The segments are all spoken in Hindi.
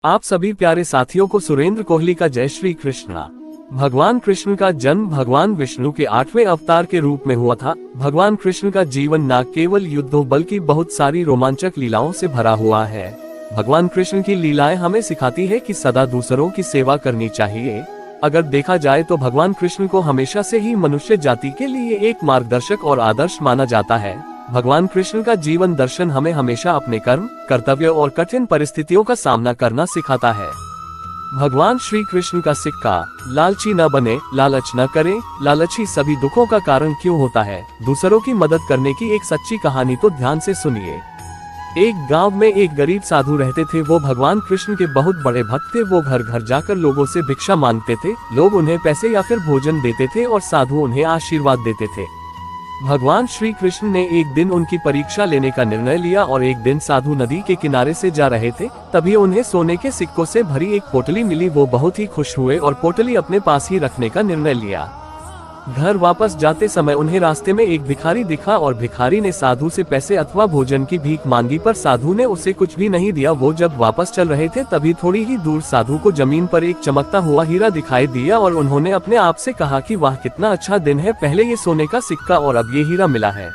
आप सभी प्यारे साथियों को सुरेंद्र कोहली का जय श्री कृष्णा। भगवान कृष्ण का जन्म भगवान विष्णु के 8वें अवतार के रूप में हुआ था। भगवान कृष्ण का जीवन न केवल युद्धों बल्कि बहुत सारी रोमांचक लीलाओं से भरा हुआ है। भगवान कृष्ण की लीलाएं हमें सिखाती है कि सदा दूसरों की सेवा करनी चाहिए। अगर देखा जाए तो भगवान कृष्ण को हमेशा से ही मनुष्य जाति के लिए एक मार्गदर्शक और आदर्श माना जाता है। भगवान कृष्ण का जीवन दर्शन हमें हमेशा अपने कर्म, कर्तव्य और कठिन परिस्थितियों का सामना करना सिखाता है। भगवान श्री कृष्ण का सिक्का, लालची न बने, लालच न करें। लालच ही सभी दुखों का कारण क्यों होता है। दूसरों की मदद करने की एक सच्ची कहानी तो ध्यान से सुनिए। एक गांव में एक गरीब साधु रहते थे। वो भगवान कृष्ण के बहुत बड़े भक्त थे। वो घर घर जाकर लोगों से भिक्षा मांगते थे। लोग उन्हें पैसे या फिर भोजन देते थे और साधु उन्हें आशीर्वाद देते थे। भगवान श्री कृष्ण ने एक दिन उनकी परीक्षा लेने का निर्णय लिया और एक दिन साधु नदी के किनारे से जा रहे थे। तभी उन्हें सोने के सिक्कों से भरी एक पोटली मिली। वो बहुत ही खुश हुए और पोटली अपने पास ही रखने का निर्णय लिया। घर वापस जाते समय उन्हें रास्ते में एक भिखारी दिखा और भिखारी ने साधु से पैसे अथवा भोजन की भीख मांगी, पर साधु ने उसे कुछ भी नहीं दिया। वो जब वापस चल रहे थे तभी थोड़ी ही दूर साधु को जमीन पर एक चमकता हुआ हीरा दिखाई दिया और उन्होंने अपने आप से कहा कि वाह, कितना अच्छा दिन है, पहले ये सोने का सिक्का और अब ये हीरा मिला है।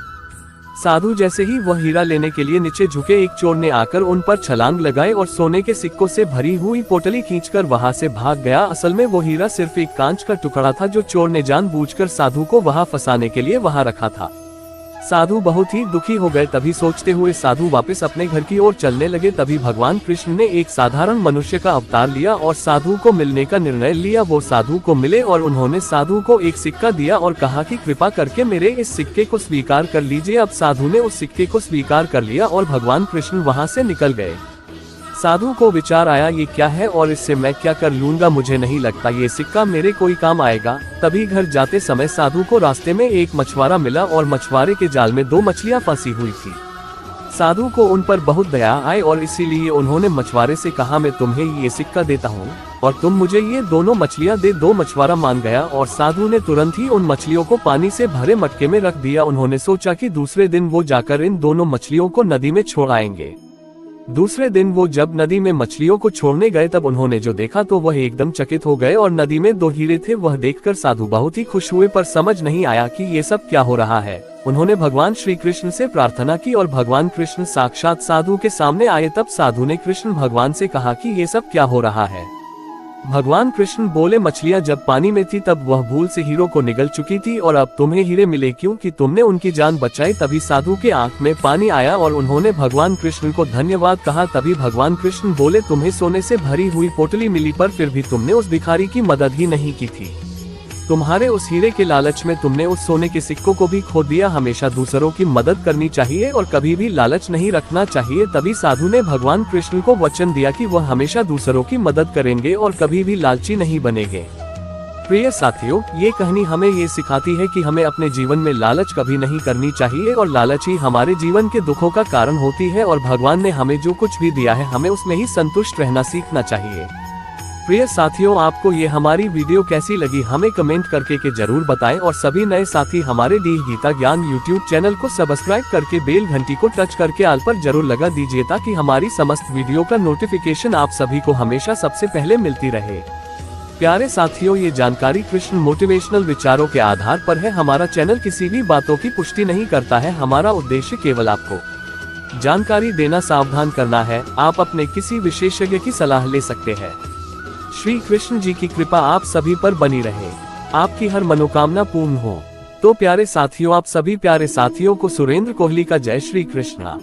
साधु जैसे ही वह हीरा लेने के लिए नीचे झुके, एक चोर ने आकर उन पर छलांग लगाई और सोने के सिक्कों से भरी हुई पोटली खींचकर वहां से भाग गया। असल में वो हीरा सिर्फ एक कांच का टुकड़ा था जो चोर ने जानबूझकर साधु को वहां फंसाने के लिए वहां रखा था। साधु बहुत ही दुखी हो गए। तभी सोचते हुए साधु वापस अपने घर की ओर चलने लगे। तभी भगवान कृष्ण ने एक साधारण मनुष्य का अवतार लिया और साधु को मिलने का निर्णय लिया। वो साधु को मिले और उन्होंने साधु को एक सिक्का दिया और कहा कि कृपा करके मेरे इस सिक्के को स्वीकार कर लीजिए। अब साधु ने उस सिक्के को स्वीकार कर लिया और भगवान कृष्ण वहां से निकल गए। साधु को विचार आया, ये क्या है और इससे मैं क्या कर लूंगा, मुझे नहीं लगता ये सिक्का मेरे कोई काम आएगा। तभी घर जाते समय साधु को रास्ते में एक मछुआरा मिला और मछुआरे के जाल में 2 मछलियां फंसी हुई थी। साधु को उन पर बहुत दया आई और इसीलिए उन्होंने मछुआरे से कहा, मैं तुम्हें ये सिक्का देता हूँ और तुम मुझे ये दोनों मछलियां दे दो। मछुआरा मान गया और साधु ने तुरंत ही उन मछलियों को पानी से भरे मटके में रख दिया। उन्होंने सोचा कि दूसरे दिन वो जाकर इन दोनों मछलियों को नदी में छोड़ आएंगे। दूसरे दिन वो जब नदी में मछलियों को छोड़ने गए तब उन्होंने जो देखा तो वह एकदम चकित हो गए और नदी में 2 हीरे थे। वह देखकर साधु बहुत ही खुश हुए, पर समझ नहीं आया कि ये सब क्या हो रहा है। उन्होंने भगवान श्री कृष्ण से प्रार्थना की और भगवान कृष्ण साक्षात साधु के सामने आए। तब साधु ने कृष्ण भगवान से कहा कि ये सब क्या हो रहा है। भगवान कृष्ण बोले, मछलियां जब पानी में थी तब वह भूल से हीरों को निगल चुकी थी और अब तुम्हें हीरे मिले क्योंकि तुमने उनकी जान बचाई। तभी साधु के आंख में पानी आया और उन्होंने भगवान कृष्ण को धन्यवाद कहा। तभी भगवान कृष्ण बोले, तुम्हें सोने से भरी हुई पोटली मिली पर फिर भी तुमने उस भिखारी की मदद ही नहीं की थी। तुम्हारे उस हीरे के लालच में तुमने उस सोने के सिक्कों को भी खो दिया। हमेशा दूसरों की मदद करनी चाहिए और कभी भी लालच नहीं रखना चाहिए। तभी साधु ने भगवान कृष्ण को वचन दिया कि वह हमेशा दूसरों की मदद करेंगे और कभी भी लालची नहीं बनेंगे। प्रिय साथियों, ये कहानी हमें ये सिखाती है कि हमें अपने जीवन में लालच कभी नहीं करनी चाहिए और लालच ही हमारे जीवन के दुखों का कारण होती है। और भगवान ने हमें जो कुछ भी दिया है हमें उसमें ही संतुष्ट रहना सीखना चाहिए। प्रिय साथियों, आपको ये हमारी वीडियो कैसी लगी हमें कमेंट करके के जरूर बताएं और सभी नए साथी हमारे डी गीता ज्ञान यूट्यूब चैनल को सब्सक्राइब करके बेल घंटी को टच करके आल पर जरूर लगा दीजिए ताकि हमारी समस्त वीडियो का नोटिफिकेशन आप सभी को हमेशा सबसे पहले मिलती रहे। प्यारे साथियों, ये जानकारी कृष्ण मोटिवेशनल विचारों के आधार पर है। हमारा चैनल किसी भी बातों की पुष्टि नहीं करता है। हमारा उद्देश्य केवल आपको जानकारी देना, सावधान करना है। आप अपने किसी विशेषज्ञ की सलाह ले सकते हैं। श्री कृष्ण जी की कृपा आप सभी पर बनी रहे, आपकी हर मनोकामना पूर्ण हो। तो प्यारे साथियों, आप सभी प्यारे साथियों को सुरेंद्र कोहली का जय श्री कृष्णा।